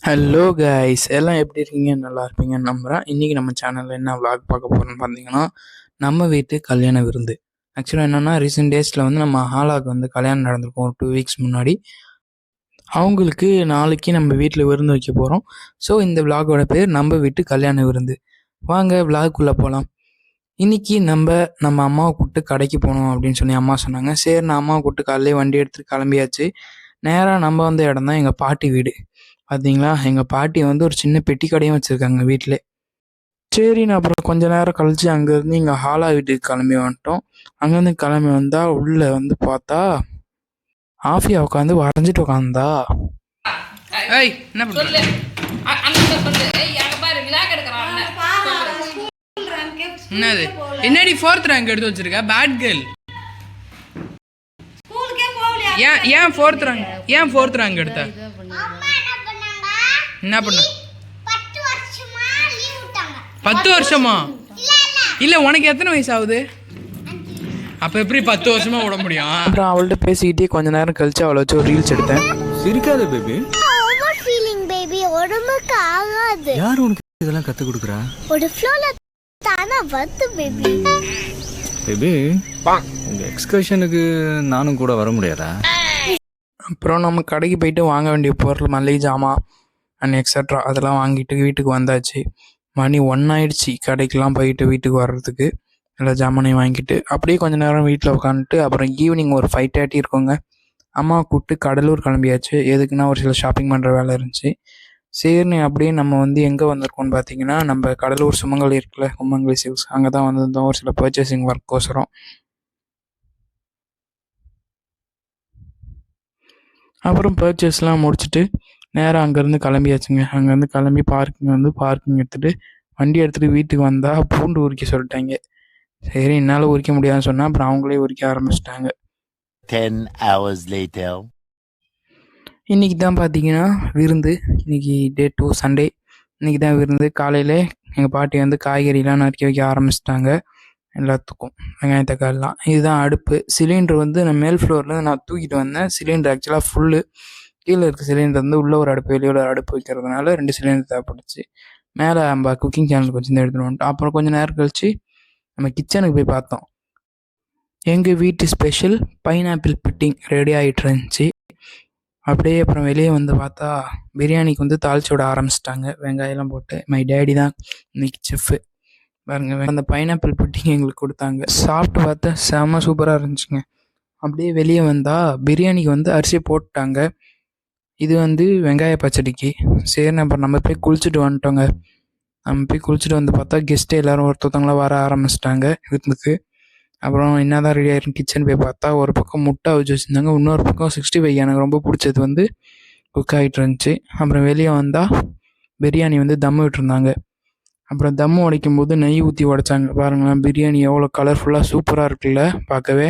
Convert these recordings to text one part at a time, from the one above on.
Hello guys, எல்லாம் எப்படி இருக்கீங்க? நல்லா இருப்பீங்கன்னு நம்புகிறேன். இன்றைக்கி நம்ம சேனலில் என்ன விளாக் பார்க்க போகிறோம்னு பார்த்தீங்கன்னா, நம்ம வீட்டு கல்யாண விருந்து. ஆக்சுவலாக என்னென்னா, ரீசெண்ட் டேஸில் வந்து நம்ம ஹாலாக்கு வந்து கல்யாணம் நடந்திருக்கும் ஒரு 2 வீக்ஸ் முன்னாடி. அவங்களுக்கு நாளைக்கு நம்ம வீட்டில் விருந்து வைக்க போகிறோம். ஸோ இந்த விளாகோட பேர் நம்ம வீட்டு கல்யாண விருந்து. வாங்க விளாக்குள்ளே போகலாம். இன்றைக்கி நம்ம அம்மாவை கூப்பிட்டு கடைக்கு போகணும் அப்படின்னு சொல்லி அம்மா சொன்னாங்க. சரி, நான் அம்மாவை கூப்பிட்டு காலையிலே வண்டி எடுத்துகிட்டு கிளம்பியாச்சு. நேராக நம்ம வந்த இடம் தான் எங்கள் பாட்டி வீடு. பார்த்தீங்களா, எங்கள் பாட்டி வந்து ஒரு சின்ன பெட்டி கடையும் வச்சுருக்காங்க வீட்டிலே. சரின்னு அப்புறம் கொஞ்ச நேரம் கழிச்சு அங்கேருந்து இங்கே ஹாலா வீட்டுக்கு கிளம்பி வந்துட்டோம். அங்கேருந்து கிளம்பி வந்தால் உள்ளே வந்து பார்த்தா ஆஃபியா உட்காந்து வரைஞ்சிட்டு உட்காந்தா. என்ன பண்ணுற? என்னது என்னடி 4th ரேங்க் எடுத்து வச்சிருக்க? Bad girl. ஏன் 4th ரேங்க் எடுத்த? என்ன பண்ண? 10 வருஷமா? இல்லை, உனக்கு எத்தனை வயசு ஆகுது? அப்போ எப்படி 10 வருஷமா விட முடியும்? அப்புறம் அவள்கிட்ட பேசிக்கிட்டே கொஞ்ச நேரம் கழிச்சு அவளை வச்சு ஒரு ரீல்ஸ் எடுத்தேன். சிரிக்காத பேபி. ஓவர் ஃபீலிங் பேபி, உடம்புக்கு ஆகாது. யார் உனக்கு இதெல்லாம் கத்து கொடுக்குறா? ஒரு ஃப்ளோல தானா வந்து பேபி. பேபி, உங்க எக்ஸ்கர்ஷனுக்கு நானும் கூட வர முடியாதா? அப்புறம் நம்ம கடைக்கு போயிட்டு வாங்க வேண்டிய பொருள், மளிகை ஜாமான் அண்ட் எக்ஸட்ரா அதெல்லாம் வாங்கிட்டு வீட்டுக்கு வந்தாச்சு. மணி 1 ஆயிடுச்சு கடைக்கெலாம் போயிட்டு வீட்டுக்கு வர்றதுக்கு. எல்லா ஜாமானையும் வாங்கிட்டு அப்படியே கொஞ்சம் நேரம் வீட்டில் உட்காந்துட்டு அப்புறம் ஈவினிங் ஒரு 5:30 இருக்குங்க. அம்மாவை கூப்பிட்டு கடலூர் கிளம்பியாச்சு. எதுக்குன்னா ஒரு சில ஷாப்பிங் பண்ணுற வேலை இருந்துச்சு. சரின்னு அப்படியே நம்ம வந்து எங்கே வந்திருக்கோம்னு பார்த்தீங்கன்னா, நம்ம கடலூர் சுமங்கலி இருக்குல்ல, சுமங்கலி சில்க்ஸ், அங்கே தான் வந்திருந்தோம் ஒரு சில பர்ச்சேசிங் ஒர்க்கோசரம். அப்புறம் பர்ச்சேஸ்லாம் முடிச்சுட்டு நேராக அங்கேருந்து கிளம்பியாச்சுங்க. அங்கேருந்து கிளம்பி பார்க்கிங் எடுத்துகிட்டு வண்டி எடுத்துகிட்டு வீட்டுக்கு வந்தால் பூண்டு உரிக்க சொல்லிட்டாங்க. சரி, என்னால் உரிக்க முடியாதுன்னு சொன்னால் அப்புறம் அவங்களே உரிக்க ஆரம்பிச்சிட்டாங்க. 10 hours later. இன்றைக்கி தான் பார்த்தீங்கன்னா விருந்து. இன்றைக்கி டே 2 சண்டே. இன்றைக்கி தான் விருந்து. காலையில் எங்கள் பாட்டி வந்து காய்கறிலாம் நறுக்கி வைக்க ஆரம்பிச்சிட்டாங்க எல்லாத்துக்கும், வெங்காயம் தக்காளிலாம். இதுதான் அடுப்பு. சிலிண்டர் வந்து நான் மேல் ஃப்ளோர்லேருந்து நான் தூக்கிட்டு வந்தேன். சிலிண்டர் ஆக்சுவலாக ஃபுல்லு. கீழே இருக்க சிலிண்டர் வந்து உள்ளே ஒரு அடுப்பு வெளியே ஒரு அடுப்பு வைக்கிறதுனால 2 சிலிண்டர் தேவைப்பட்டுச்சு. மேலே நம்ம குக்கிங் சேனலுக்கு வச்சு எடுத்துகிட்டு வந்துட்டோம். அப்புறம் கொஞ்சம் நேரம் கழிச்சு நம்ம கிச்சனுக்கு போய் பார்த்தோம். எங்கள் வீட்டு ஸ்பெஷல் பைனாப்பிள் புட்டிங் ரெடி ஆகிட்டு இருந்துச்சு. அப்படியே அப்புறம் வெளியே வந்து பார்த்தா பிரியாணிக்கு வந்து தாளிச்சு விட ஆரம்பிச்சிட்டாங்க வெங்காயம்லாம் போட்டு. மை டேடி தான் இன்னைக்கு செஃப்பு. பாருங்க, அந்த பைனாப்பிள் புட்டிங் எங்களுக்கு கொடுத்தாங்க. சாப்பிட்டு பார்த்தா செம்ம சூப்பராக இருந்துச்சுங்க. அப்படியே வெளியே வந்தால் பிரியாணிக்கு வந்து அரிசி போட்டாங்க. இது வந்து வெங்காய பச்சடிக்கு. சரி, அப்புறம் நம்ம போய் குளிச்சுட்டு வந்துட்டோங்க. நம்ம போய் குளிச்சுட்டு வந்து பார்த்தா கெஸ்ட்டு எல்லோரும் ஒருத்தவங்களாம் வர ஆரம்பிச்சிட்டாங்க விருந்துக்கு. அப்புறம் என்ன தான் ரெடி ஆகிருக்கு கிச்சன் போய் பார்த்தா ஒரு பக்கம் முட்டை அவிச்சு வச்சுருந்தாங்க, இன்னொரு பக்கம் 65 எனக்கு ரொம்ப பிடிச்சது வந்து குக் ஆகிட்டு இருந்துச்சு. அப்புறம் வெளியே வந்தால் பிரியாணி வந்து தம்மு விட்டுருந்தாங்க. அப்புறம் தம்மு உடைக்கும் போது நெய் ஊற்றி உடைச்சாங்க. பாருங்களேன், பிரியாணி எவ்வளோ கலர்ஃபுல்லாக சூப்பராக இருக்குல்ல பார்க்கவே.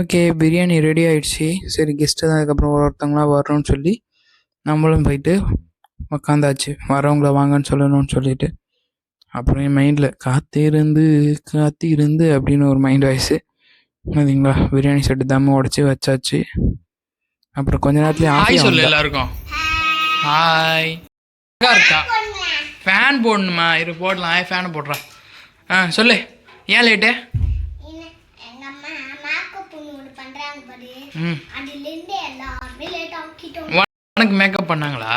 ஓகே, பிரியாணி ரெடி ஆகிடுச்சி. சரி, கெஸ்ட்டு தான் அதுக்கப்புறம் ஒருத்தவங்களாம் வரணும்னு சொல்லி நம்மளும் போயிட்டு உக்காந்தாச்சு. வரவங்கள வாங்கன்னு சொல்லணும்னு சொல்லிட்டு. அப்புறம் என் மைண்டில் காத்திருந்து அப்படின்னு ஒரு மைண்ட் வாய்ஸு. பார்த்தீங்களா, பிரியாணி செட்டு தம்மு உடச்சி வச்சாச்சு. அப்புறம் கொஞ்ச நேரத்துலேயே ஆஃபி சொல்லு எல்லாருக்கும். ஹாய் இருக்கா? ஃபேன் போடணுமா? இரு போடலாம். ஃபேனை போடுறா. சொல்லு, ஏன் லேட்டு? உனக்கு மேக்கப் பண்ணாங்களா?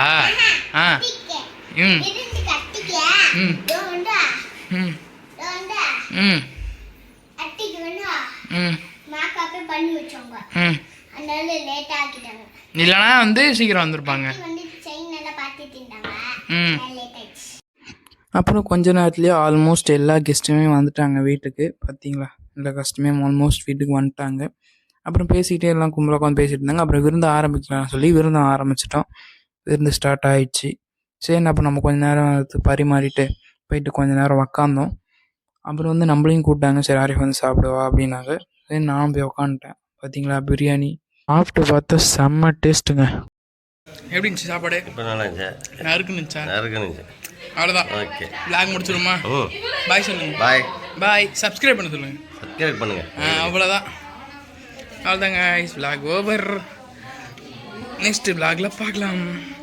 இல்லைனா வந்து சீக்கிரம் வந்திருப்பாங்க. அப்புறம் கொஞ்ச நேரத்துலேயே ஆல்மோஸ்ட் எல்லா கெஸ்ட்டுமே வந்துட்டாங்க வீட்டுக்கு. பார்த்தீங்களா, எல்லா கெஸ்ட்டுமே ஆல்மோஸ்ட் வீட்டுக்கு வந்துட்டாங்க. அப்புறம் பேசிக்கிட்டே எல்லாம் கும்பலாக உட்காந்து பேசிகிட்டு இருந்தாங்க. அப்புறம் விருந்து ஆரம்பிக்கலாம்னு சொல்லி விருந்து ஆரம்பிச்சிட்டோம். விருந்து ஸ்டார்ட் ஆகிடுச்சு. சரி, அப்போ நம்ம கொஞ்சம் நேரம் பரிமாறிட்டு போயிட்டு கொஞ்சம் நேரம் உக்காந்தோம். அப்புறம் வந்து நம்மளையும் கூப்பிட்டாங்க. சரி, ஆரிஃப் வந்து சாப்பிடுவா அப்படின்னாங்க. சரி, நான் போய் உக்காந்துட்டேன். பார்த்தீங்களா, பிரியாணி சாப்பிட்டு பார்த்தா செம்ம டேஸ்ட்டுங்க. எப்படி இருந்துச்சு சாப்பாடு? இப்போ நல்லா இருந்துச்சு. நறுக்குனுச்சு. அவ்வளோதான். Okay, vlog முடிச்சிடுமா? பாய் சொல்லுங்கள். பாய். சப்ஸ்கிரைப் பண்ண சொல்லுங்கள். சப்ஸ்கிரைப் பண்ணுங்கள். அவ்வளோதான். அவ்வளோதாங்க guys vlog ஓவர். நெக்ஸ்ட் vlogல பார்க்கலாம்.